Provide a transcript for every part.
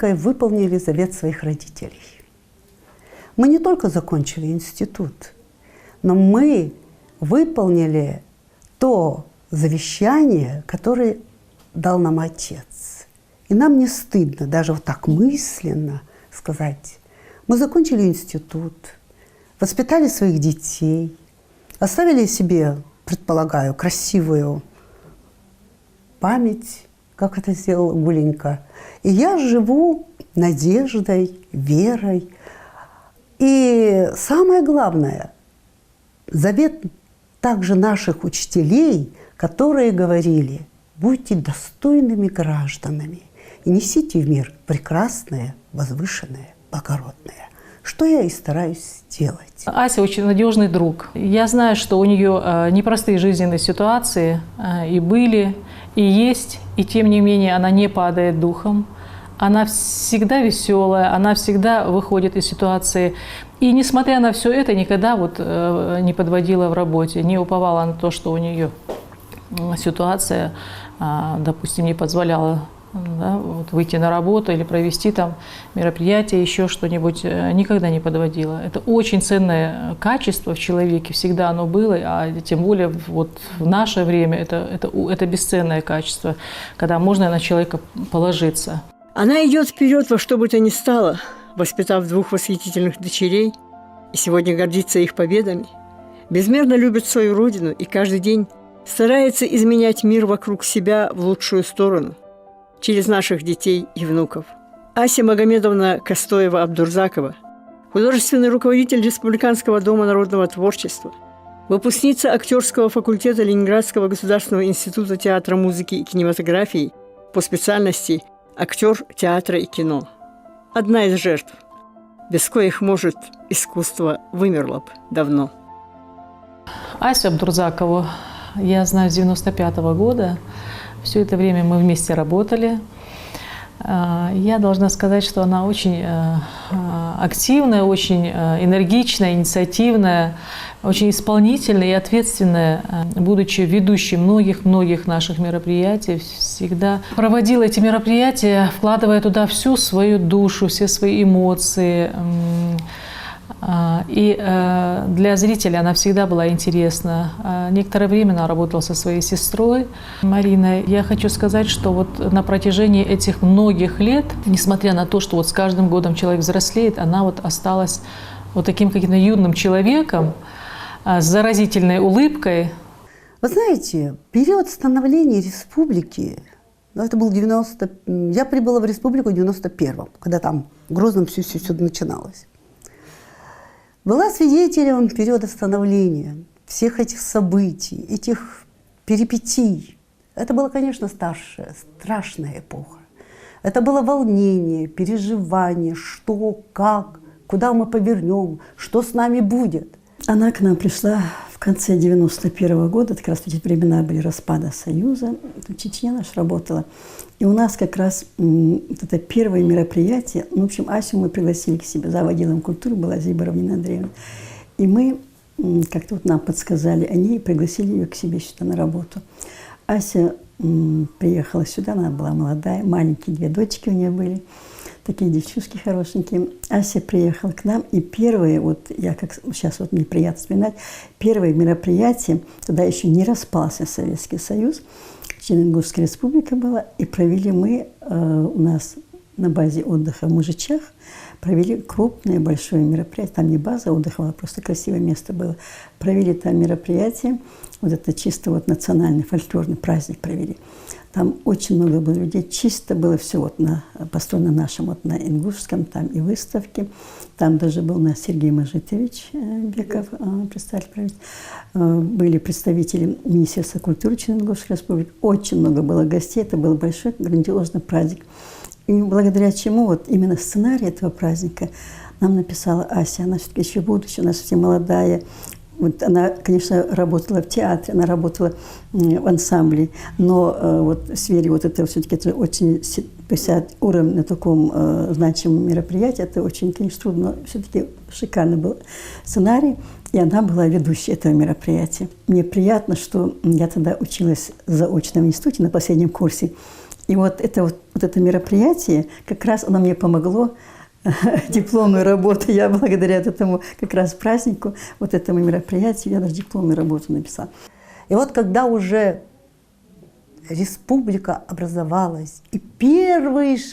Выполнили завет своих родителей. Мы не только закончили институт, но мы выполнили то завещание, которое дал нам отец. И нам не стыдно даже вот так мысленно сказать: мы закончили институт, воспитали своих детей, оставили себе, предполагаю, красивую память, как это сделал Гуленька. И я живу надеждой, верой. И самое главное, завет также наших учителей, которые говорили: будьте достойными гражданами и несите в мир прекрасное, возвышенное, благородное. Что я и стараюсь делать. Ася очень надежный друг. Я знаю, что у нее непростые жизненные ситуации и были, и есть, и тем не менее она не падает духом. Она всегда веселая, она всегда выходит из ситуации. И несмотря на все это, никогда не подводила в работе, не уповала на то, что у нее ситуация, допустим, не позволяла выйти на работу или провести там мероприятие, еще что-нибудь, никогда не подводила. Это очень ценное качество в человеке, всегда оно было, а тем более в наше время это бесценное качество, когда можно на человека положиться. Она идет вперед во что бы то ни стало, воспитав 2 восхитительных дочерей, и сегодня гордится их победами, безмерно любит свою родину и каждый день старается изменять мир вокруг себя в лучшую сторону, через наших детей и внуков. Ася Магомедовна Костоева-Абдурзакова, художественный руководитель Республиканского дома народного творчества, выпускница актерского факультета Ленинградского государственного института театра, музыки и кинематографии по специальности актер театра и кино. Одна из жертв, без коих, может, искусство вымерло бы давно. Асю Абдурзакову я знаю с 95-го года. Все это время мы вместе работали. Я должна сказать, что она очень активная, очень энергичная, инициативная, очень исполнительная и ответственная, будучи ведущей многих наших мероприятий, всегда проводила эти мероприятия, вкладывая туда всю свою душу, все свои эмоции. И для зрителя она всегда была интересна. Некоторое время она работала со своей сестрой Мариной. Я хочу сказать, что на протяжении этих многих лет, несмотря на то, что с каждым годом человек взрослеет, она осталась таким каким-то юным человеком с заразительной улыбкой. Вы знаете, период становления республики, это был я прибыла в республику в 91-м, когда там в Грозном все начиналось. Была свидетелем периода становления, всех этих событий, этих перипетий. Это была, конечно, страшная эпоха. Это было волнение, переживание, что, как, куда мы повернем, что с нами будет. Она к нам пришла в конце 91-го года, как раз в эти времена были распада Союза, в Чечне наша работала. И у нас как раз это первое мероприятие, в общем, Асю мы пригласили к себе, зав. Отделом культуры была Зиборова Нина Андреевна. И мы, как-то нам подсказали о ней, пригласили ее к себе сюда на работу. Ася приехала сюда, она была молодая, маленькие 2 дочки у нее были, такие девчушки хорошенькие. Ася приехала к нам, и первое, сейчас мне приятно вспоминать, первое мероприятие, тогда еще не распался Советский Союз, Черногорская республика была, и провели мы у нас на базе отдыха в Мужичах, провели крупное большое мероприятие. Там не база отдыха, а просто красивое место было. Провели там мероприятие, это чисто национальный фольклорный праздник провели. Там очень много было людей, чисто было все построено нашим, на ингушском, там и выставки. Там даже был у нас Сергей Мажитович Беков, представитель правительства. Были представители Министерства культуры Черногорской республики. Очень много было гостей, это был большой грандиозный праздник. И благодаря чему именно сценарий этого праздника нам написала Ася. Она все-таки еще будущая, она совсем молодая. Она, конечно, работала в театре, она работала в ансамбле, но в сфере это все-таки это очень 50 уровень на таком значимом мероприятии, это очень, конечно, трудно, но все-таки шикарный был сценарий, и она была ведущей этого мероприятия. Мне приятно, что я тогда училась в заочном институте на последнем курсе, И вот это мероприятие, как раз оно мне помогло дипломную работу. Я благодаря этому как раз празднику, вот этому мероприятию, я даже дипломную работу написала. И вот когда уже республика образовалась, и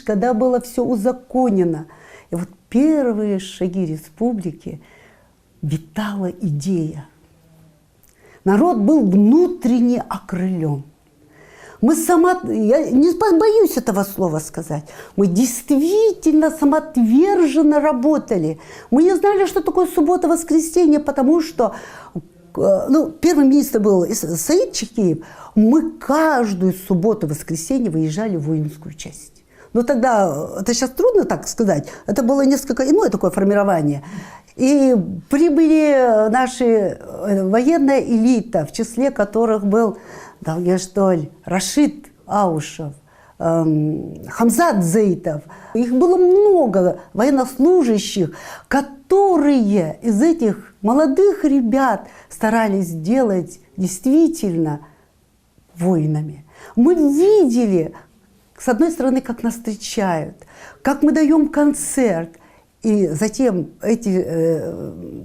когда было все узаконено, и вот первые шаги республики, витала идея. Народ был внутренне окрылен. Я не боюсь этого слова сказать, мы действительно самоотверженно работали. Мы не знали, что такое суббота-воскресенье, потому что первый министр был Саид Чикиев. Мы каждую субботу-воскресенье выезжали в воинскую часть. Но тогда, это сейчас трудно так сказать, это было несколько иное такое формирование. И прибыли наши военная элита, в числе которых был Далгештоль, Рашид Аушев, Хамзат Зейтов. Их было много военнослужащих, которые из этих молодых ребят старались сделать действительно воинами. Мы видели, с одной стороны, как нас встречают, как мы даем концерт. И затем эти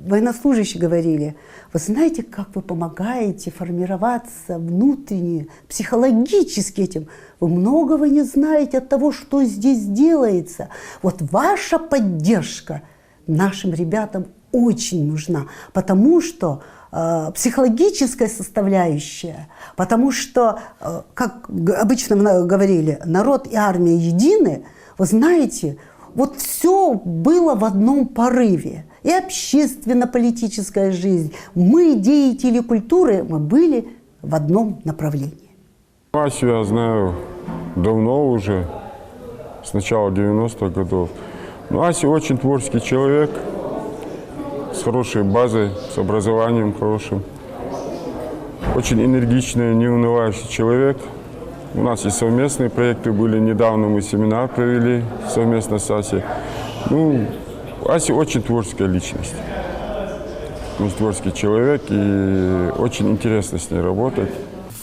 военнослужащие говорили: вы знаете, как вы помогаете формироваться внутренне, психологически этим. Вы многого не знаете от того, что здесь делается. Вот ваша поддержка нашим ребятам очень нужна, потому что психологическая составляющая, потому что, как обычно говорили, народ и армия едины, вы знаете, вот все было в одном порыве. И общественно-политическая жизнь. Мы, деятели культуры, мы были в одном направлении. Асю я знаю давно уже, с начала 90-х годов. Но Ася очень творческий человек, с хорошей базой, с образованием хорошим. Очень энергичный, неунывающий человек. У нас и совместные проекты были. Недавно мы семинар провели совместно с Асей. Ася очень творческая личность. Очень творческий человек, и очень интересно с ней работать.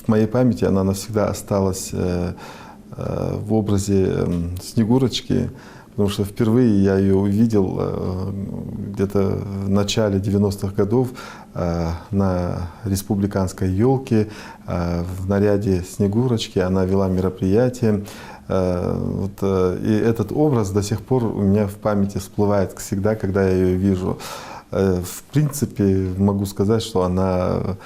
В моей памяти она навсегда осталась в образе Снегурочки, потому что впервые я ее увидел где-то в начале 90-х годов на республиканской елке в наряде Снегурочки. Она вела мероприятие. И этот образ до сих пор у меня в памяти всплывает всегда, когда я ее вижу. В принципе, могу сказать, что она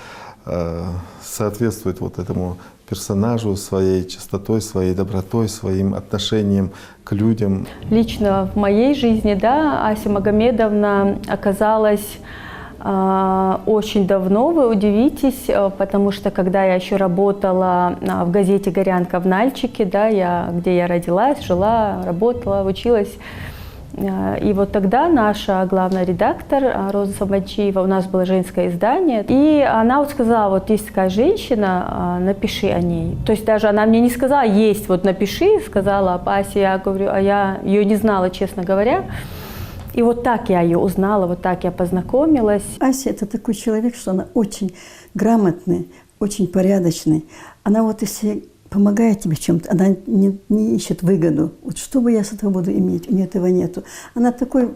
соответствует вот этому персонажу своей чистотой, своей добротой, своим отношением к людям. Лично в моей жизни, Ася Магомедовна оказалась очень давно, вы удивитесь, потому что когда я еще работала в газете «Горянка» в Нальчике, где я родилась, жила, работала, училась, и вот тогда наша главный редактор Роза Самбачиева, у нас было женское издание, и она вот сказала: вот есть такая женщина, напиши о ней. То есть даже она мне не сказала: есть, вот напиши, сказала об Асе, я говорю, а я ее не знала, честно говоря. И вот так я ее узнала, вот так я познакомилась. Ася – это такой человек, что она очень грамотный, очень порядочный. Она вот если помогает тебе в чем-то, она не ищет выгоду. Вот что бы я с этого буду иметь? У нее этого нету. Она такой,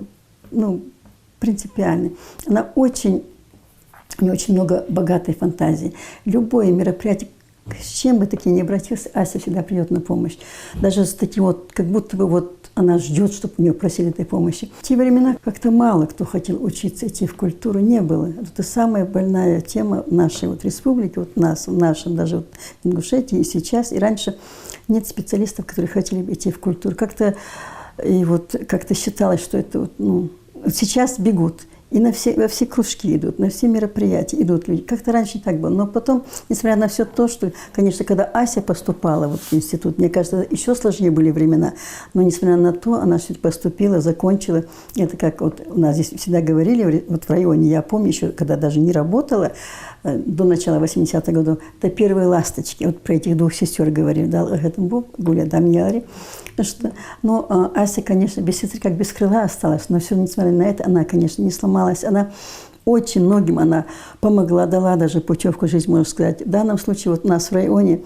принципиальный. У нее очень много богатой фантазии. Любое мероприятие, с чем бы таки ни обратился, Ася всегда придет на помощь. Даже с таким вот, как будто бы вот она ждет, чтобы у нее просили этой помощи. В те времена как-то мало кто хотел учиться, идти в культуру, не было. Это самая больная тема нашей вот республики, вот в нашем даже вот в Ингушетии и сейчас. И раньше нет специалистов, которые хотели бы идти в культуру. Как-то считалось, что это вот сейчас бегут. И во все кружки идут, на все мероприятия идут люди. Как-то раньше так было. Но потом, несмотря на все то, что, конечно, когда Ася поступала в институт, мне кажется, еще сложнее были времена. Но, несмотря на то, она все поступила, закончила. Это как вот у нас здесь всегда говорили, вот в районе, я помню еще, когда даже не работала, до начала 80-х годов, это первые ласточки. Вот про этих двух сестер говорили. Гуля Дамьяри. Но Ася, конечно, без сестры, как без крыла осталась. Но все, несмотря на это, она, конечно, не сломалась. Она очень многим помогла, дала даже путевку в жизнь, можно сказать. В данном случае вот у нас в районе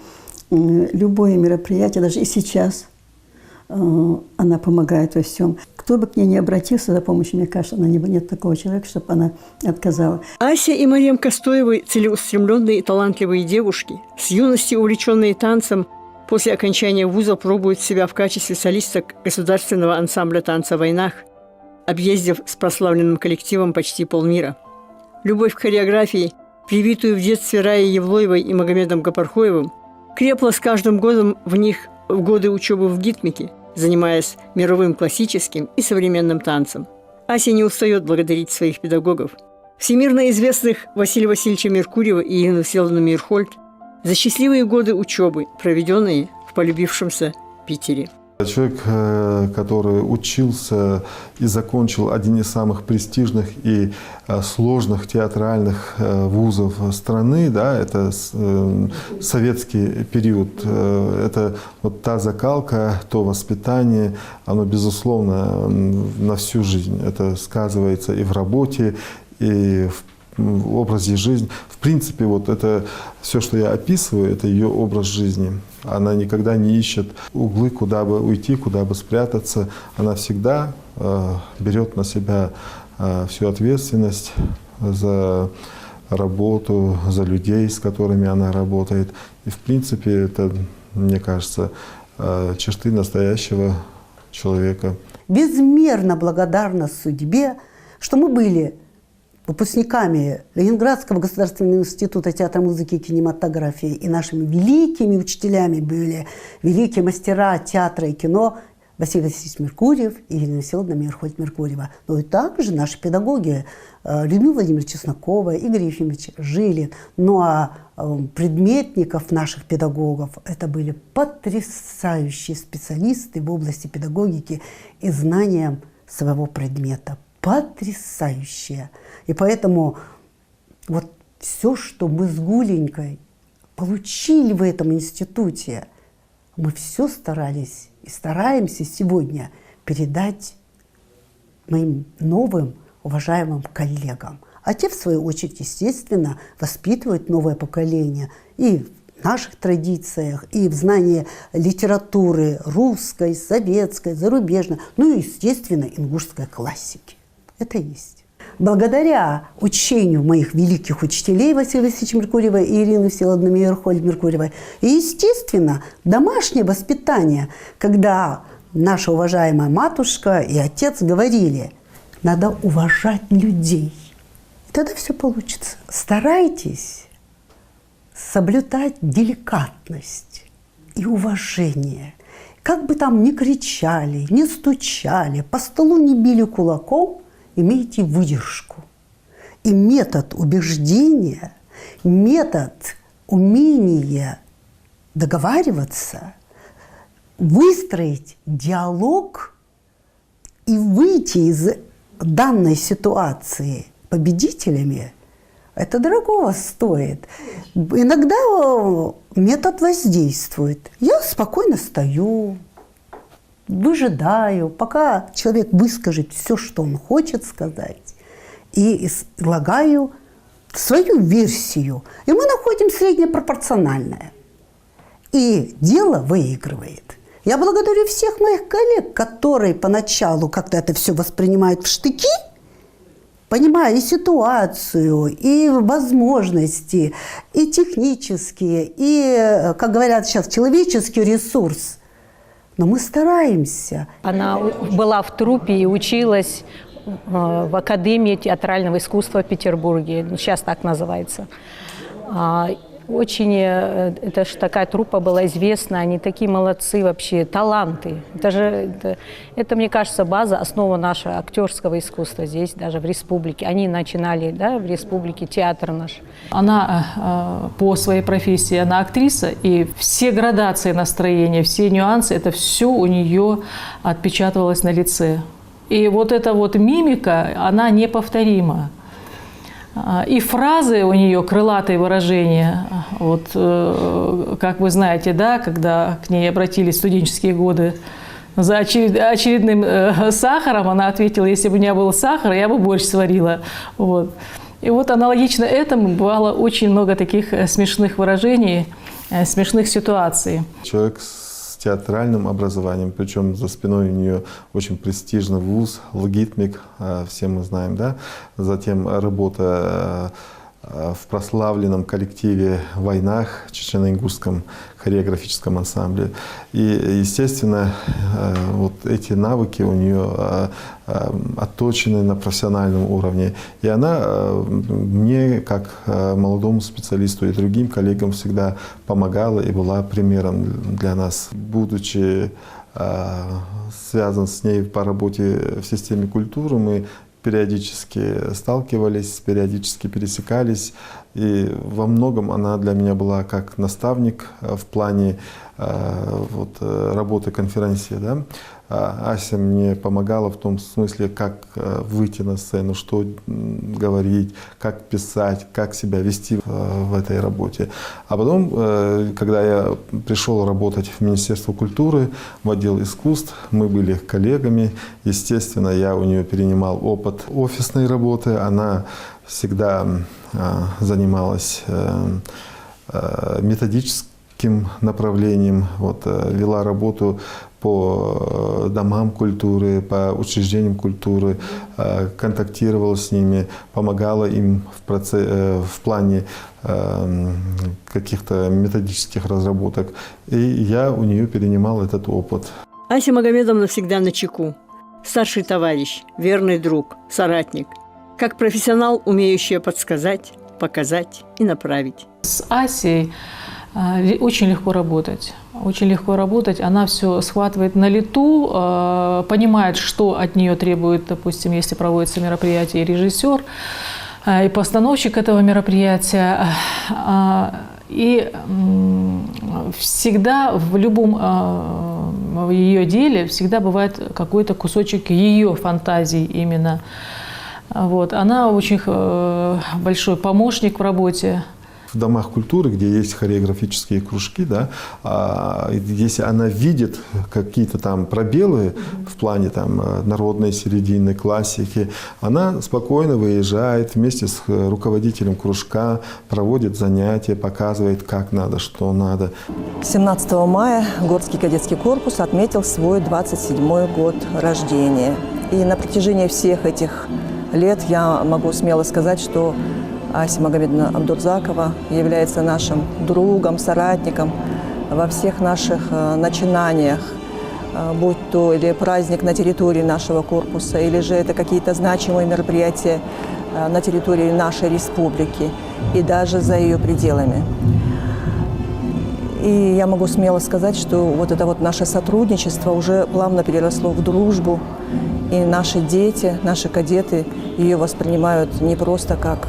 любое мероприятие, даже и сейчас, она помогает во всем. Кто бы к ней не обратился за помощью, мне кажется, нет такого человека, чтобы она отказала. Ася и Марьям Костоевы – целеустремленные и талантливые девушки, с юности увлеченные танцем, после окончания вуза пробуют себя в качестве солисток государственного ансамбля танца в войнах, объездив с прославленным коллективом почти полмира. Любовь к хореографии, привитую в детстве Раей Евлоевой и Магомедом Гапархоевым, крепла с каждым годом в них в годы учебы в Гитмике, занимаясь мировым классическим и современным танцем. Ася не устает благодарить своих педагогов. Всемирно известных Василия Васильевича Меркурьева и Ирину Всеволодовну Мейерхольд за счастливые годы учебы, проведенные в полюбившемся Питере. Человек, который учился и закончил один из самых престижных и сложных театральных вузов страны, да, это советский период, это вот та закалка, то воспитание, оно, безусловно, на всю жизнь. Это сказывается и в работе, и в образе жизни. В принципе, вот это все, что я описываю, это ее образ жизни. Она никогда не ищет углы, куда бы уйти, куда бы спрятаться. Она всегда берет на себя всю ответственность за работу, за людей, с которыми она работает. И, в принципе, это, мне кажется, черты настоящего человека. Безмерно благодарна судьбе, что мы были выпускниками Ленинградского государственного института театра, музыки и кинематографии, и нашими великими учителями были великие мастера театра и кино Василий Васильевич Меркурьев и Елена Всеволодовна Мейерхольд-Меркурьева. Но и также наши педагоги Людмила Владимировна Чеснокова, Игорь Ефимович Жилин. Ну а предметников наших педагогов это были потрясающие специалисты в области педагогики и знания своего предмета. Потрясающие. И поэтому вот все, что мы с Гуленькой получили в этом институте, мы все старались и стараемся сегодня передать моим новым уважаемым коллегам. А те, в свою очередь, естественно, воспитывают новое поколение и в наших традициях, и в знании литературы русской, советской, зарубежной, ну и, естественно, ингушской классики. Это есть. Благодаря учению моих великих учителей Василия Васильевича Меркурьева и Ирины Всеволодовны Мейерхольд-Меркурьевой, и, естественно, домашнее воспитание, когда наша уважаемая матушка и отец говорили, надо уважать людей. И тогда все получится. Старайтесь соблюдать деликатность и уважение. Как бы там ни кричали, ни стучали, по столу не били кулаком, имейте выдержку. И метод убеждения, метод умения договариваться, выстроить диалог и выйти из данной ситуации победителями, это дорогого стоит. Иногда метод воздействует. Я спокойно стою, выжидаю, пока человек выскажет все, что он хочет сказать, и излагаю свою версию. И мы находим среднепропорциональное. И дело выигрывает. Я благодарю всех моих коллег, которые поначалу как-то это все воспринимают в штыки, понимая и ситуацию, и возможности, и технические, и, как говорят сейчас, человеческий ресурс. Но мы стараемся. Она была в труппе и училась в Академии театрального искусства в Петербурге. Сейчас так называется. Очень, это же такая труппа была известна, они такие молодцы вообще, таланты. Это, мне кажется, база, основа нашего актерского искусства здесь, даже в республике. Они начинали, да, в республике театр наш. Она по своей профессии, она актриса, и все градации настроения, все нюансы, это все у нее отпечатывалось на лице. И вот эта вот мимика, она неповторима. И фразы у нее, крылатые выражения, вот, как вы знаете, да, когда к ней обратились в студенческие годы за очередным сахаром, она ответила, если бы у меня был сахар, я бы борщ сварила. Вот. И вот аналогично этому бывало очень много таких смешных выражений, смешных ситуаций. Человек с театральным образованием, причем за спиной у нее очень престижный вуз, логитмик, все мы знаем, да? Затем работа в прославленном коллективе «Войнах» чечено-ингушском хореографическом ансамбле. И, естественно, вот эти навыки у нее отточены на профессиональном уровне. И она мне, как молодому специалисту и другим коллегам, всегда помогала и была примером для нас. Будучи связан с ней по работе в системе культуры, мы периодически сталкивались, периодически пересекались. И во многом она для меня была как наставник в плане работы конференции. Да? Ася мне помогала в том смысле, как выйти на сцену, что говорить, как писать, как себя вести в этой работе. А потом, когда я пришел работать в Министерство культуры, в отдел искусств, мы были коллегами. Естественно, я у нее перенимал опыт офисной работы. Она всегда занималась методическим направлением, вела работу по домам культуры, по учреждениям культуры, контактировала с ними, помогала им в плане каких-то методических разработок. И я у нее перенимал этот опыт. Ася Магомедовна всегда начеку. Старший товарищ, верный друг, соратник. Как профессионал, умеющая подсказать, показать и направить. С Асей очень легко работать. Очень легко работать. Она все схватывает на лету, понимает, что от нее требует, допустим, если проводится мероприятие, режиссер и постановщик этого мероприятия. И всегда в любом в ее деле всегда бывает какой-то кусочек ее фантазии именно. Она очень большой помощник в работе. В домах культуры, где есть хореографические кружки, да, если она видит какие-то там пробелы в плане народной середины, классики, она спокойно выезжает вместе с руководителем кружка, проводит занятия, показывает, как надо, что надо. 17 мая Горский кадетский корпус отметил свой 27-й год рождения. И на протяжении всех этих лет я могу смело сказать, что Ася Магомедовна Абдурзакова является нашим другом, соратником во всех наших начинаниях, будь то или праздник на территории нашего корпуса, или же это какие-то значимые мероприятия на территории нашей республики и даже за ее пределами. И я могу смело сказать, что это наше сотрудничество уже плавно переросло в дружбу, и наши дети, наши кадеты ее воспринимают не просто как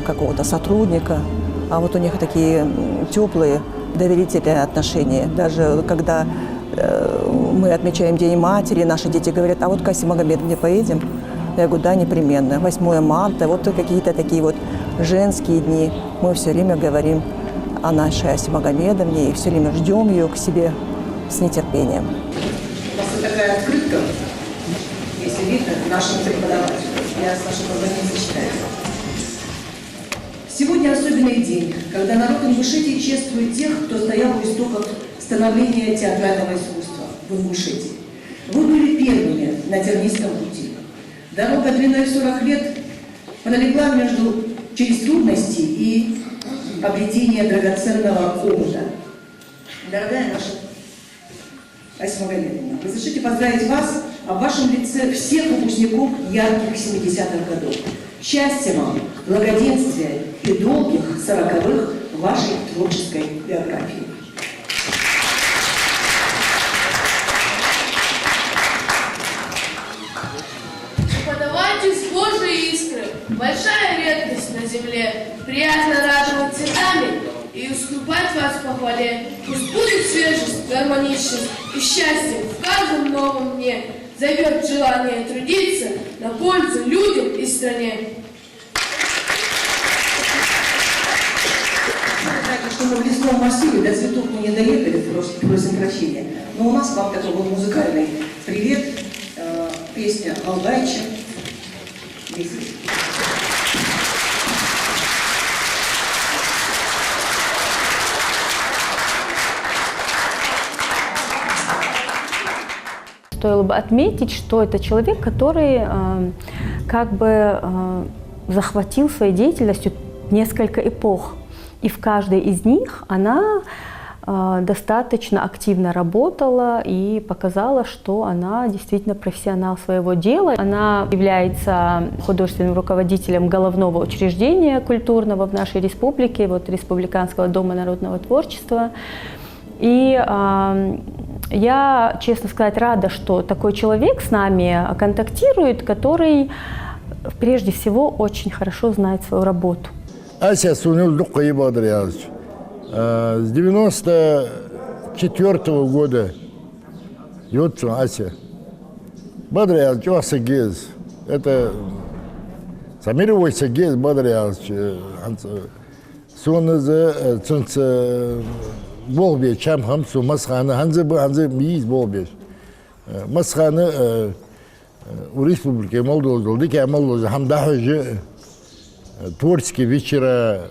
какого-то сотрудника, а у них такие теплые, доверительные отношения. Даже когда мы отмечаем День матери, наши дети говорят: а к Асе Магомедовне поедем? Я говорю: да, непременно. 8 марта, какие-то такие женские дни. Мы все время говорим о нашей Асе Магомедовне и все время ждем ее к себе с нетерпением. У вас такая открытка, если видно, нашим преподавателям. Я с вашим позволением зачитаю. Сегодня особенный день, когда народ Ингушетии чествует тех, кто стоял у истоков становления театрального искусства в Ингушетии. Вы были первыми на тернистом пути. Дорога длиной 40 лет пролегла через трудности и обретение драгоценного опыта. Дорогая наша Ася Магомедовна, разрешите поздравить вас, а в вашем лице всех выпускников ярких 70-х годов. Счастья вам, благоденствия и долгих 40-х вашей творческой биографии. Подавайтесь Божьи искры, большая редкость на земле. Приятно радовать цветами и уступать вас в похвале. Пусть будет свежесть, гармоничность и счастье в каждом новом дне. Зовет желание трудиться на пользу людям и стране. Что мы в лесном массиве, до цветов мы не доехали, просим прощения. Но у нас к вам такой был музыкальный привет, песня «Алгайча». стоило бы отметить, что это человек, который как бы захватил своей деятельностью несколько эпох. И в каждой из них она достаточно активно работала и показала, что она действительно профессионал своего дела. Она является художественным руководителем головного учреждения культурного в нашей республике, вот Республиканского дома народного творчества. И я, честно сказать, рада, что такой человек с нами контактирует, который прежде всего очень хорошо знает свою работу. Ася Сунюльдукаи Бадрязович. С 94-го года Йотцу Ася. Бадрязович Осагез. Это Самировой Сагез Бадрязович. Соназа Цунца Болбе Чамхамсу Масхана Ханзы Миз Болбеш. Масхана у Республики Молдова, Дики Молдова, Хамдахажи, творческие вечера,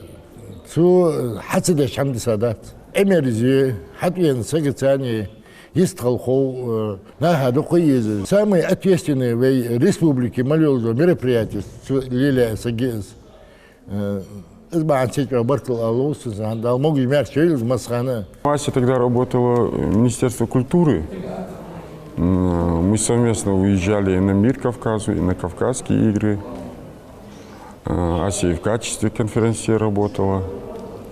Су Хацидеш Хамди Садат, Эмерзи, Хатвен Сагацани, есть Халхов, Нахадухуизы. Самые ответственные в Республике Молдова мероприятия, Лилия Сагез, Избанцеть Бартл Алус, Зандал, могли мерч через Масхана. Ася тогда работала в Министерстве культуры. Мы совместно уезжали и на Мир Кавказу, и на Кавказские игры. Ася и в качестве конференции работала,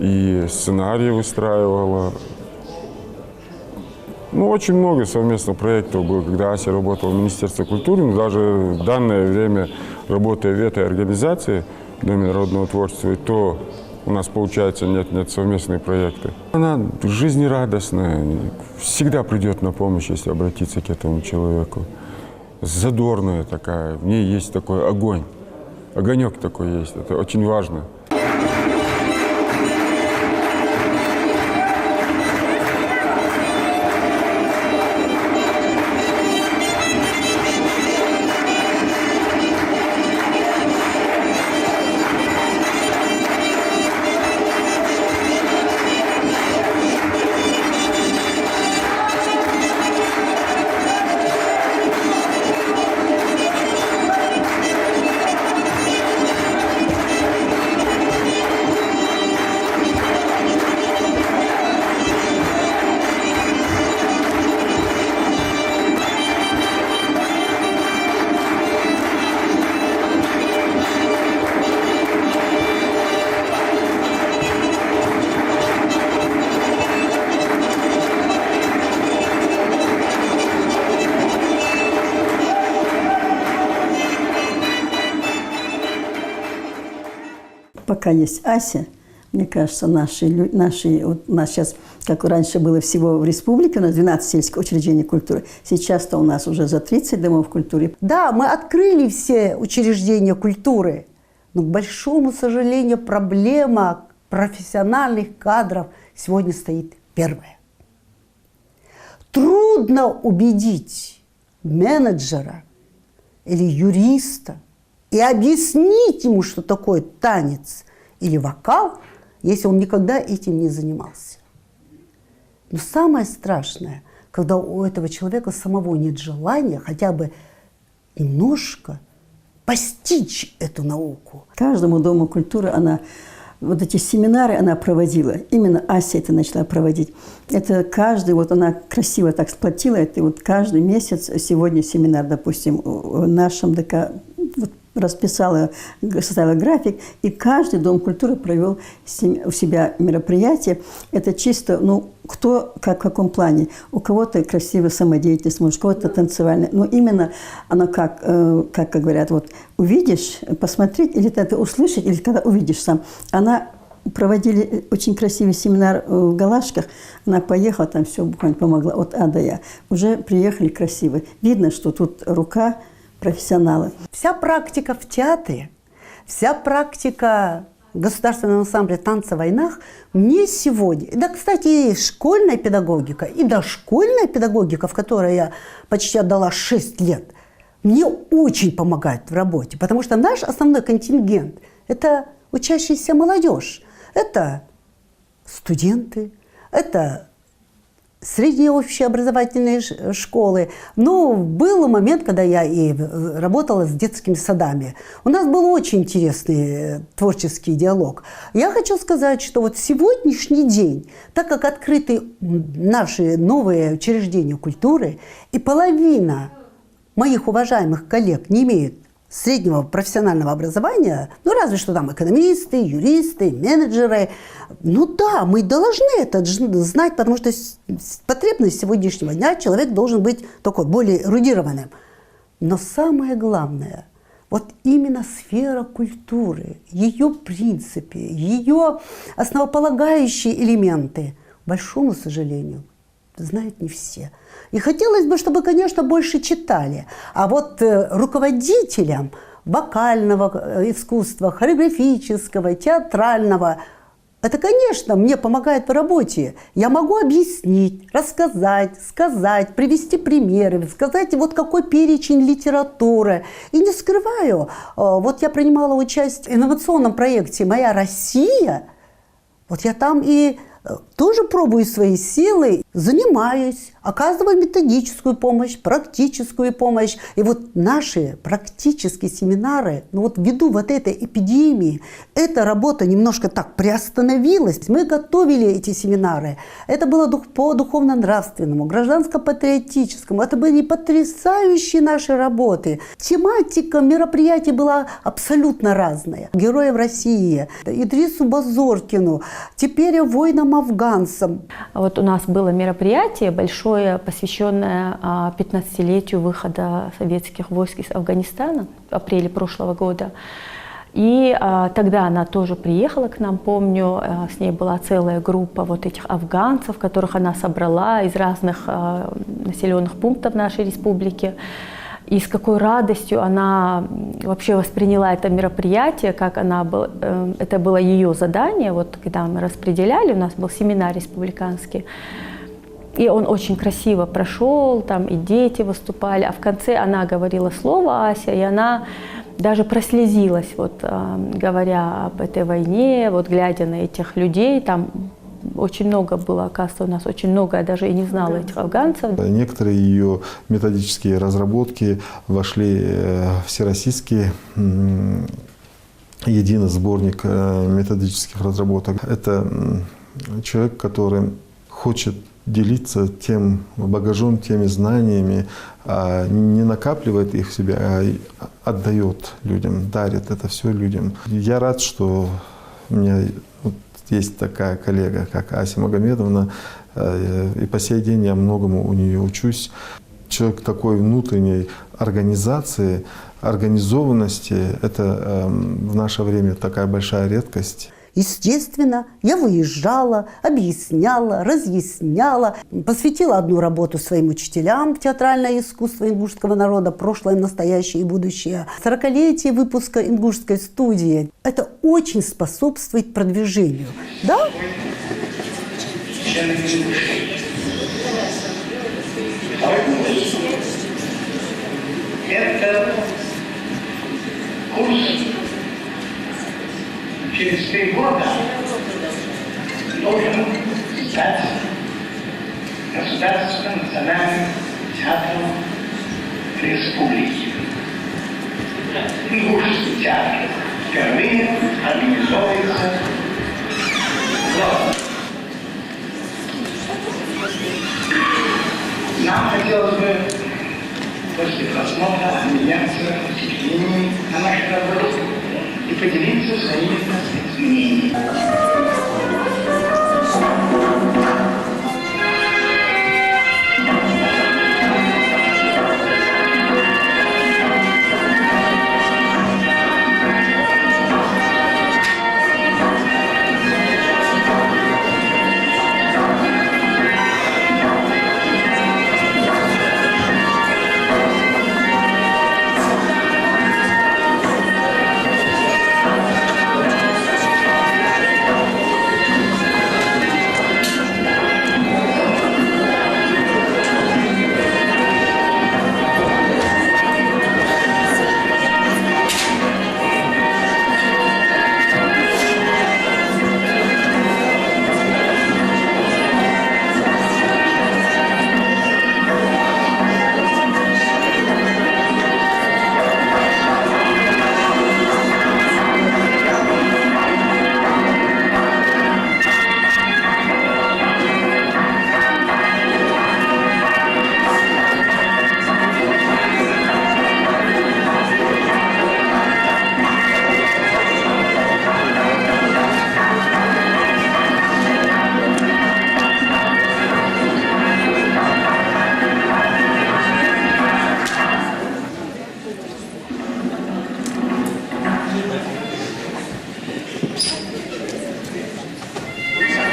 и сценарии выстраивала. Ну, очень много совместных проектов было, когда Ася работала в Министерстве культуры, но даже в данное время, работая в этой организации, в Доме народного творчества, то у нас, получается, нет совместные проекты. Она жизнерадостная, всегда придет на помощь, если обратиться к этому человеку. Задорная такая, в ней есть такой огонь. Огонек такой есть, это очень важно. Пока есть Ася, мне кажется, вот у нас сейчас, как раньше было всего в республике, у нас 12 сельских учреждений культуры, сейчас-то у нас уже за 30 домов культуры. Да, мы открыли все учреждения культуры, но, к большому сожалению, проблема профессиональных кадров сегодня стоит первая. Трудно убедить менеджера или юриста и объяснить ему, что такое танец или вокал, если он никогда этим не занимался. Но самое страшное, когда у этого человека самого нет желания хотя бы немножко постичь эту науку. Каждому дому культуры она вот эти семинары она проводила. Именно Ася это начала проводить. Это каждый, вот она красиво так сплотила это. И вот каждый месяц, сегодня семинар, допустим, в нашем ДК, вот расписала, составила график, и каждый дом культуры провел у себя мероприятие. Это чисто, ну, кто, как, в каком плане. У кого-то красивая самодеятельность, может, у кого-то танцевальная. Но именно она как говорят, вот увидишь, посмотреть, или это услышать, или когда увидишь сам. Она проводили очень красивый семинар в Галашках. Она поехала, там все буквально помогла от А до Я. Уже приехали красиво. Видно, что тут рука профессионалы. Вся практика в театре, вся практика государственного ансамбля «Танцы в войнах» мне сегодня, да, кстати, и школьная педагогика, и дошкольная педагогика, в которой я почти отдала 6 лет, мне очень помогает в работе, потому что наш основной контингент – это учащаяся молодежь, это студенты, это средние общеобразовательные школы. Но был момент, когда я и работала с детскими садами. У нас был очень интересный творческий диалог. Я хочу сказать, что вот сегодняшний день, так как открыты наши новые учреждения культуры, и половина моих уважаемых коллег не имеют среднего профессионального образования, ну разве что там экономисты, юристы, менеджеры. Ну да, мы должны это знать, потому что потребность сегодняшнего дня человек должен быть такой более эрудированным. Но самое главное, вот именно сфера культуры, ее принципы, ее основополагающие элементы, к большому сожалению, знают не все. И хотелось бы, чтобы, конечно, больше читали. А вот руководителям вокального искусства, хореографического, театрального, это, конечно, мне помогает в работе. Я могу объяснить, рассказать, сказать, привести примеры, сказать, вот какой перечень литературы. И не скрываю, вот я принимала участие в инновационном проекте «Моя Россия». Вот я там и тоже пробую свои силы, занимаюсь, оказываю методическую помощь, практическую помощь. И вот наши практические семинары, ну вот ввиду вот этой эпидемии, эта работа немножко так приостановилась. Мы готовили эти семинары. Это было по духовно-нравственному, гражданско-патриотическому. Это были потрясающие наши работы. Тематика мероприятий была абсолютно разная. Героям России, Идрису Базоркину, теперь воинам-афганцам. Вот у нас было мероприятие большое, посвященное 15-летию выхода советских войск из Афганистана в апреле прошлого года. И тогда она тоже приехала к нам, помню, с ней была целая группа вот этих афганцев, которых она собрала из разных населенных пунктов нашей республики. И с какой радостью она вообще восприняла это мероприятие, как это было ее задание, вот когда мы распределяли, у нас был семинар республиканский, и он очень красиво прошел, там и дети выступали, а в конце она говорила слово, Ася, и она даже прослезилась, вот, говоря об этой войне, вот глядя на этих людей, там очень много было, оказывается, у нас очень много, я даже и не знала этих афганцев. Некоторые ее методические разработки вошли в всероссийский единый сборник методических разработок. Это человек, который хочет делиться тем багажом, теми знаниями, не накапливает их в себе, а отдает людям, дарит это все людям. Я рад, что у меня есть такая коллега, как Ася Магомедовна, и по сей день я многому у нее учусь. Человек такой внутренней организации, организованности, это в наше время такая большая редкость. Естественно, я выезжала, объясняла, разъясняла, посвятила одну работу своим учителям театральное искусство ингушского народа, прошлое, настоящее и будущее. 40-летие выпуска ингушской студии. Это очень способствует продвижению. Да? Это курс. Через 3 года должен стать Государственным национальным театром республики. Ингушский театр впервые организовывается в Грозном. Нам хотелось бы после просмотра обменяться впечатлениями на нашей работе и поделиться своими мнениями.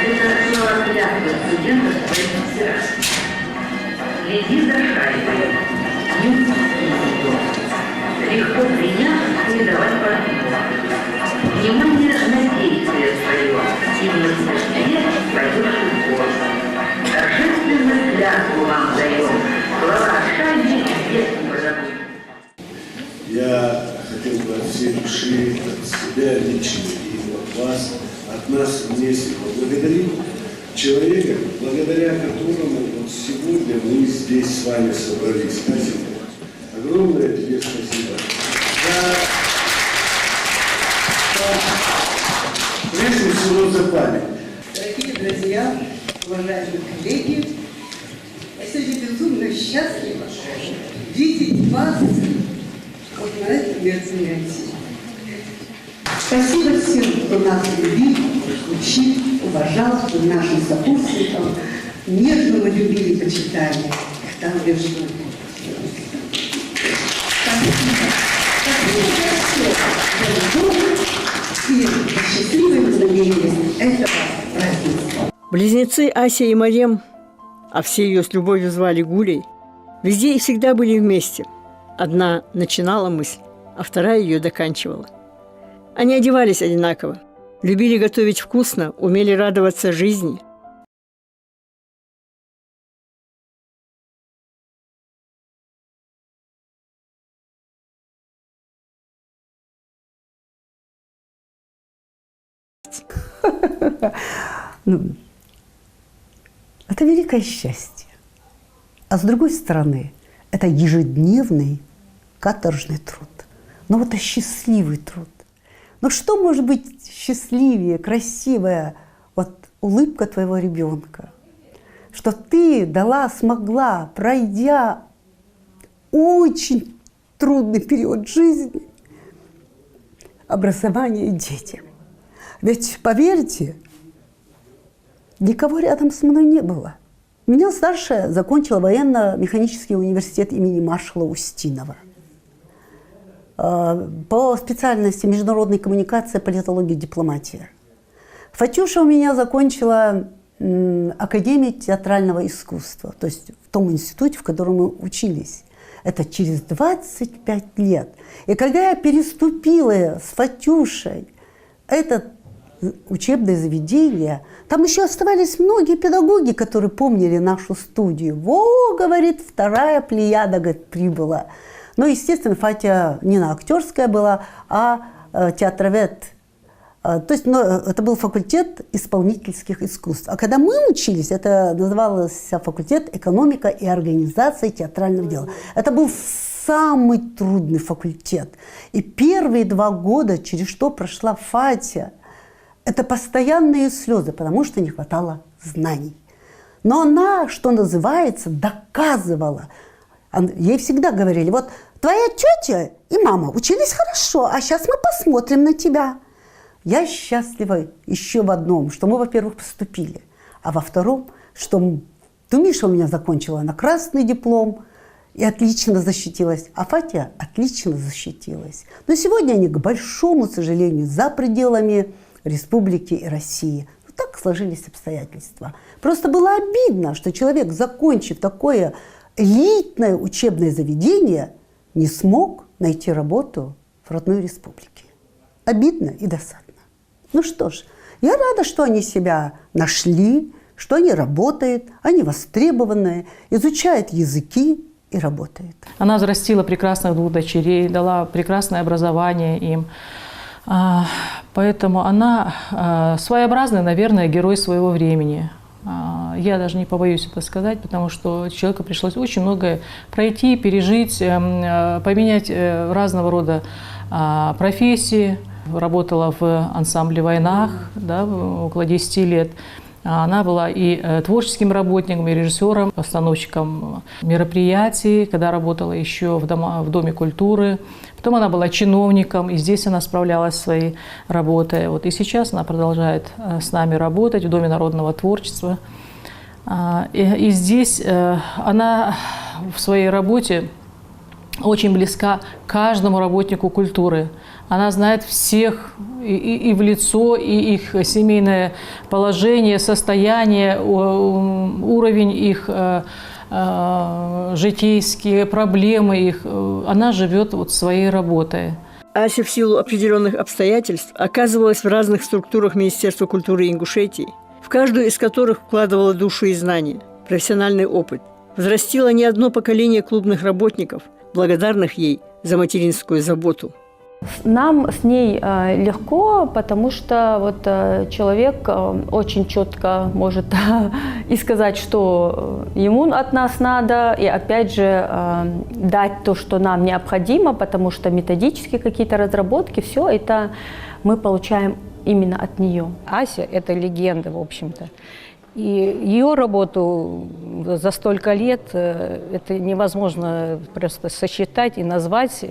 хотела клятву студентов своих мастеров. Следи за шайбой, не упусти ее. Легко принять и давать партнеру. Внимание на действие свое, и в мастерстве пойдешь в город. Торжественную клятву вам даем. Слова шайби век не позабудут. Я хотел бы от всей души, от себя лично и от вас, от нас вместе поблагодарить человека, благодаря которому вот сегодня мы здесь с вами собрались. Спасибо. Огромное тебе спасибо. Прежде всего за память. Дорогие друзья, уважаемые коллеги, я сегодня безумно счастлива видеть вас вот на этом мероприятии. Спасибо всем, кто нас любил, учил, уважал, кто нашим сопутствовал, нежно мы любили, почитали. Их там вершили. И счастливое мгновение этого праздника. Близнецы Ася и Марем, а все ее с любовью звали Гулей, везде и всегда были вместе. Одна начинала мысль, а вторая ее доканчивала. Они одевались одинаково, любили готовить вкусно, умели радоваться жизни. Это великое счастье. А с другой стороны, это ежедневный каторжный труд. Но вот это счастливый труд. Но что может быть счастливее, красивая вот улыбка твоего ребенка? Что ты смогла, пройдя очень трудный период жизни, образование детям. Ведь, поверьте, никого рядом со мной не было. У меня старшая закончила военно-механический университет имени маршала Устинова. По специальности международной коммуникации, политология, дипломатия. Фатюша у меня закончила Академию театрального искусства, то есть в том институте, в котором мы учились. Это через 25 лет. И когда я переступила с Фатюшей это учебное заведение, там еще оставались многие педагоги, которые помнили нашу студию. «Во, — говорит, — вторая плеяда, говорит, прибыла». Ну, естественно, Фатя не на актерская была, а театровед. То есть это был факультет исполнительских искусств. А когда мы учились, это назывался факультет экономика и организация театрального дела. Это был самый трудный факультет. И первые 2 года, через что прошла Фатя, это постоянные слезы, потому что не хватало знаний. Но она, что называется, доказывала. Ей всегда говорили: вот твоя тетя и мама учились хорошо, а сейчас мы посмотрим на тебя. Я счастлива еще в одном, что мы, во-первых, поступили, а во втором, что Тумиша у меня закончила на красный диплом и отлично защитилась, а Фатя отлично защитилась. Но сегодня они, к большому сожалению, за пределами республики и России. Ну, так сложились обстоятельства. Просто было обидно, что человек, закончив такое элитное учебное заведение, не смог найти работу в родной республике. Обидно и досадно. Ну что ж, я рада, что они себя нашли, что они работают, они востребованные, изучают языки и работают. Она взрастила прекрасных 2 дочерей, дала прекрасное образование им. Поэтому она своеобразный, наверное, герой своего времени. Я даже не побоюсь это сказать, потому что человеку пришлось очень многое пройти, пережить, поменять разного рода профессии. Работала в ансамбле «Войнах», да, около 10 лет. Она была и творческим работником, и режиссером, постановщиком мероприятий, когда работала еще в Доме культуры. Потом она была чиновником, и здесь она справлялась со своей работой. Вот и сейчас она продолжает с нами работать в Доме народного творчества. И здесь она в своей работе очень близка каждому работнику культуры. Она знает всех и в лицо, и их семейное положение, состояние, уровень их житейские проблемы их. Она живет вот своей работой. Ася в силу определенных обстоятельств оказывалась в разных структурах Министерства культуры Ингушетии, в каждую из которых вкладывала душу и знания, профессиональный опыт. Взрастила не одно поколение клубных работников, благодарных ей за материнскую заботу. Нам с ней легко, потому что вот человек очень четко может и сказать, что ему от нас надо, и опять же дать то, что нам необходимо, потому что методические какие-то разработки, все это мы получаем именно от нее. Ася – это легенда, в общем-то. И ее работу за столько лет это невозможно просто сосчитать и назвать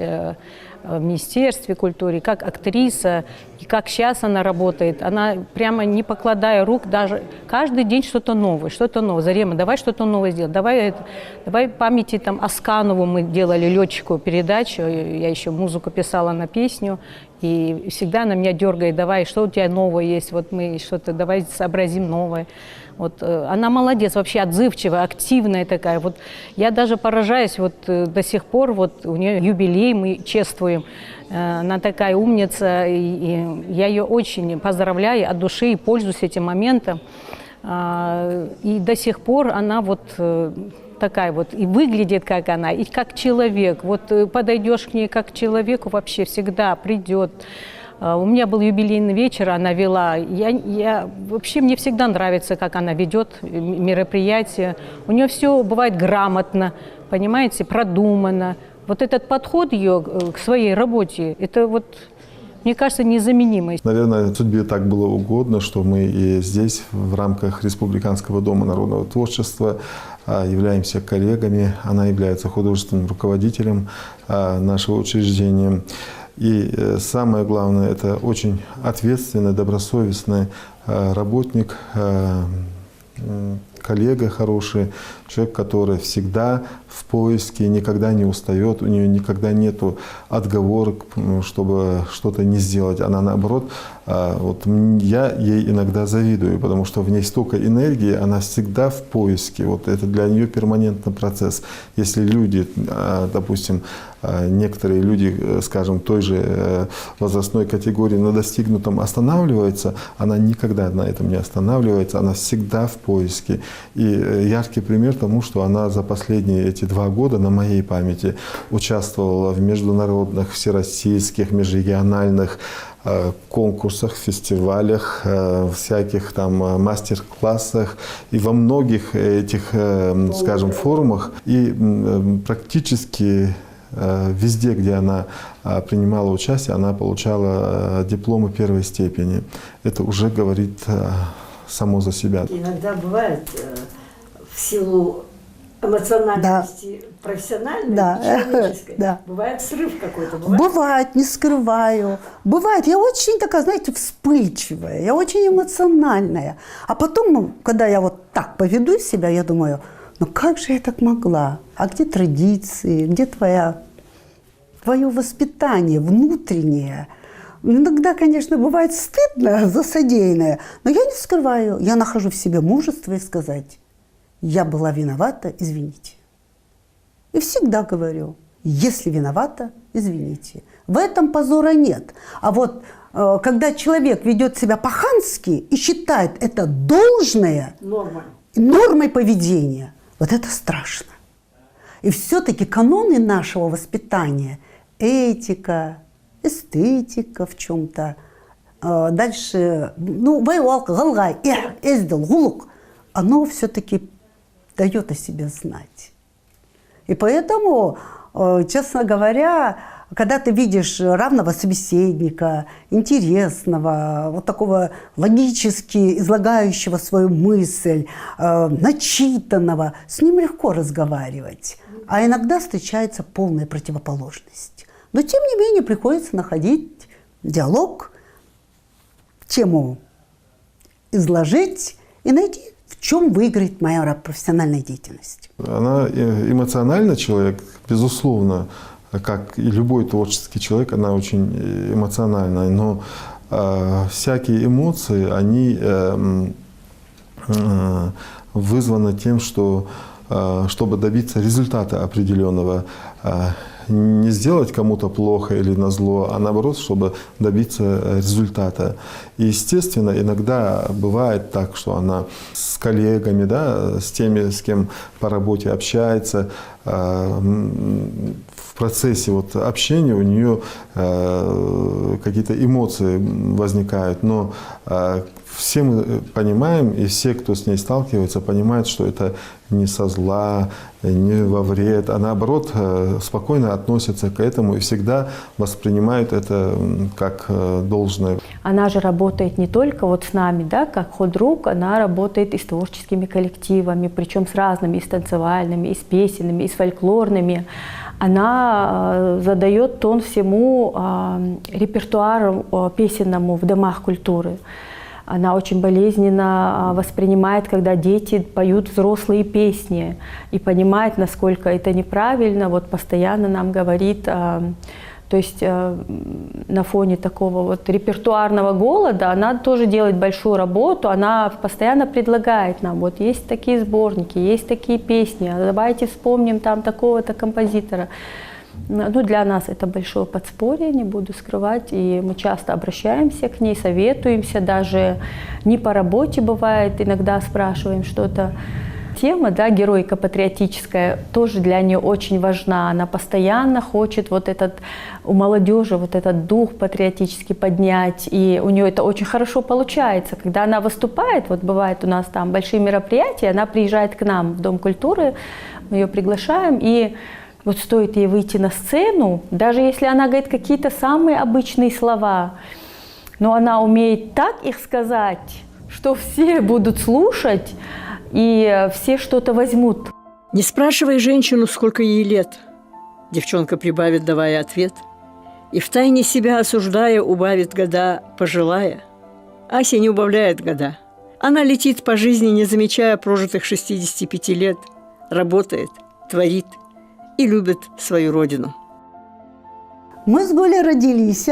в Министерстве культуры, как актриса, и как сейчас она работает. Она прямо не покладая рук, даже каждый день что-то новое. Зарема, давай что-то новое сделать. Давай памяти там Асканову мы делали, летчику, передачу. Я еще музыку писала на песню. И всегда она меня дергает, давай, что у тебя новое есть, вот мы что-то, давай сообразим новое. Вот, она молодец, вообще отзывчивая, активная такая. Вот, я даже поражаюсь, вот, до сих пор вот, у нее юбилей, мы чествуем. Она такая умница, и я ее очень поздравляю от души и пользуюсь этим моментом. И до сих пор она вот такая вот, и выглядит как она, и как человек. Вот подойдешь к ней как к человеку, вообще всегда придет. У меня был юбилейный вечер, она вела. Вообще мне всегда нравится, как она ведет мероприятия. У нее все бывает грамотно, понимаете, продуманно. Вот этот подход ее к своей работе, это вот, мне кажется, незаменимый. Наверное, судьбе так было угодно, что мы и здесь, в рамках Республиканского дома народного творчества, являемся коллегами. Она является художественным руководителем нашего учреждения. И самое главное, это очень ответственный, добросовестный работник, коллега хороший, человек, который всегда в поиске, никогда не устает, у нее никогда нету отговорок, чтобы что-то не сделать. Она наоборот, вот я ей иногда завидую, потому что в ней столько энергии, она всегда в поиске. Вот это для нее перманентный процесс. Если люди, допустим, некоторые люди, скажем, той же возрастной категории на достигнутом останавливаются, она никогда на этом не останавливается, она всегда в поиске. И яркий пример тому, что она за последние эти 2 года на моей памяти участвовала в международных, всероссийских, межрегиональных конкурсах, фестивалях, всяких там мастер-классах и во многих этих, скажем, форумах. И практически везде, где она принимала участие, она получала дипломы 1-й степени. Это уже говорит само за себя. Иногда бывает в силу эмоциональности профессиональной, человеческой, бывает срыв какой-то. Бывает, не скрываю. Бывает. Я очень такая, знаете, вспыльчивая, я очень эмоциональная. А потом, когда я вот так поведу себя, я думаю, ну как же я так могла? А где традиции? Где твое воспитание внутреннее? Иногда, конечно, бывает стыдно за содеянное, но я не скрываю. Я нахожу в себе мужество и сказать, я была виновата, извините. И всегда говорю, если виновата, извините. В этом позора нет. А вот когда человек ведет себя по-хански и считает это должное нормой поведения, вот это страшно. И все-таки каноны нашего воспитания, этика, эстетика в чем-то, дальше, оно все-таки дает о себе знать. И поэтому, честно говоря, когда ты видишь равного собеседника, интересного, вот такого логически излагающего свою мысль, начитанного, с ним легко разговаривать. А иногда встречается полная противоположность. Но тем не менее приходится находить диалог, тему изложить и найти, в чем выиграет моя профессиональная деятельность. Она эмоциональный человек, безусловно. как и любой творческий человек, она очень эмоциональная, но всякие эмоции, они вызваны тем, что чтобы добиться результата определенного, не сделать кому-то плохо или назло, а наоборот, чтобы добиться результата. И, естественно, иногда бывает так, что она с коллегами, да, с теми, с кем по работе общается, в процессе вот общения у нее какие-то эмоции возникают, но все мы понимаем, и все, кто с ней сталкивается, понимают, что это не со зла, не во вред, а наоборот спокойно относятся к этому и всегда воспринимают это как должное. Она же работает не только вот с нами, да, как худрук, она работает и с творческими коллективами, причем с разными, и с танцевальными, и с песенными, и с фольклорными. Она задает тон всему репертуару песенному в домах культуры. Она очень болезненно воспринимает, когда дети поют взрослые песни и понимает, насколько это неправильно, вот постоянно нам говорит, то есть на фоне такого вот репертуарного голода она тоже делает большую работу, она постоянно предлагает нам, вот есть такие сборники, есть такие песни, давайте вспомним там такого-то композитора. Ну, для нас это большое подспорье, не буду скрывать, и мы часто обращаемся к ней, советуемся, даже не по работе бывает, иногда спрашиваем что-то. Тема, да, героико-патриотическая, тоже для нее очень важна. Она постоянно хочет вот этот, у молодежи вот этот дух патриотический поднять, и у нее это очень хорошо получается. Когда она выступает, вот бывает у нас там большие мероприятия, она приезжает к нам в Дом культуры, мы ее приглашаем, и вот стоит ей выйти на сцену, даже если она говорит какие-то самые обычные слова, но она умеет так их сказать, что все будут слушать и все что-то возьмут. Не спрашивай женщину, сколько ей лет, девчонка прибавит, давая ответ, и втайне себя осуждая, убавит года, пожилая. Ася не убавляет года. Она летит по жизни, не замечая прожитых 65 лет, работает, творит и любит свою родину. Мы с Голей родились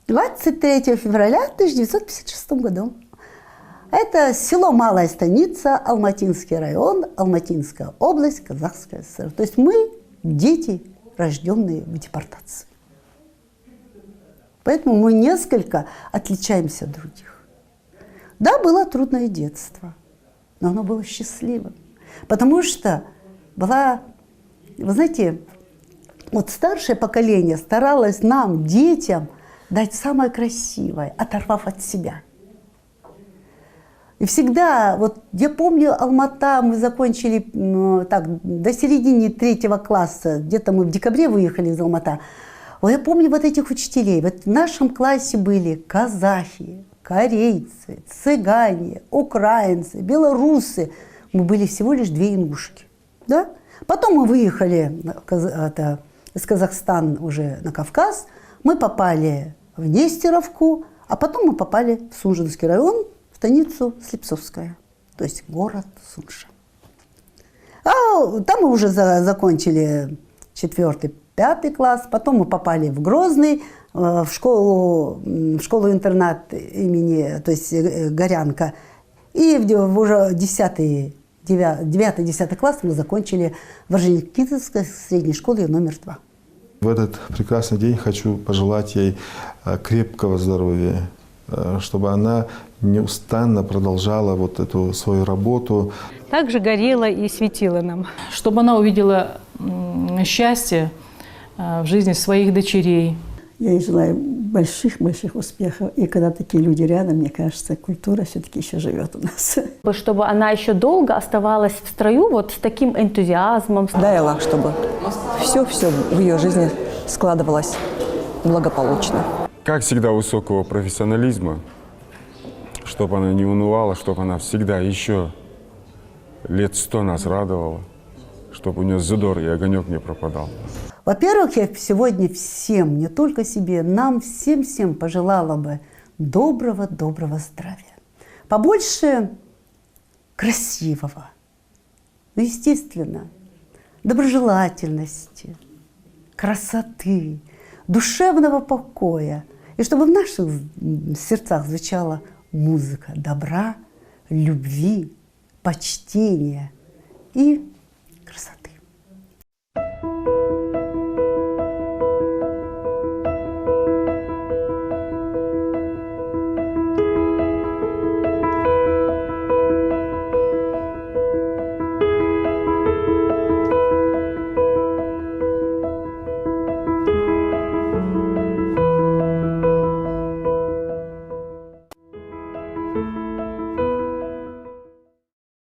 23 февраля 1956 году. Это село Малая Станица, Алматинский район, Алматинская область, Казахская ССР. То есть мы дети, рожденные в депортации. Поэтому мы несколько отличаемся от других. Да, было трудное детство, но оно было счастливым. Потому что была, вы знаете, вот старшее поколение старалось нам, детям, дать самое красивое, оторвав от себя. И всегда, вот я помню, Алмата мы закончили так, до середины 3 класса, где-то мы в декабре выехали из Алмата. Я помню вот этих учителей. Вот в нашем классе были казахи, корейцы, цыгане, украинцы, белорусы. Мы были всего лишь 2 ингушки. Да? Потом мы выехали из Казахстана уже на Кавказ. Мы попали в Нестеровку, а потом мы попали в Сунжинский район, в станицу Слепцовская, то есть город Сунжа. Там мы уже закончили 4-5 класс, потом мы попали в Грозный, в школу-интернат имени, то есть Горянка. И уже 9-10 класс мы закончили в Орджоникидзевской средней школе номер 2. В этот прекрасный день хочу пожелать ей крепкого здоровья, чтобы она неустанно продолжала вот эту свою работу. Также горела и светила нам. Чтобы она увидела счастье в жизни своих дочерей. Я ей желаю больших-больших успехов. И когда такие люди рядом, мне кажется, культура все-таки еще живет у нас. Чтобы она еще долго оставалась в строю вот с таким энтузиазмом. Дай Аллах, чтобы все в ее жизни складывалось благополучно. Как всегда, высокого профессионализма, чтобы она не унывала, чтобы она всегда еще лет 100 нас радовала, чтобы у нее задор и огонек не пропадал. Во-первых, я сегодня всем, не только себе, нам всем пожелала бы доброго здравия. Побольше красивого, естественно, доброжелательности, красоты, душевного покоя. И чтобы в наших сердцах звучала музыка добра, любви, почтения и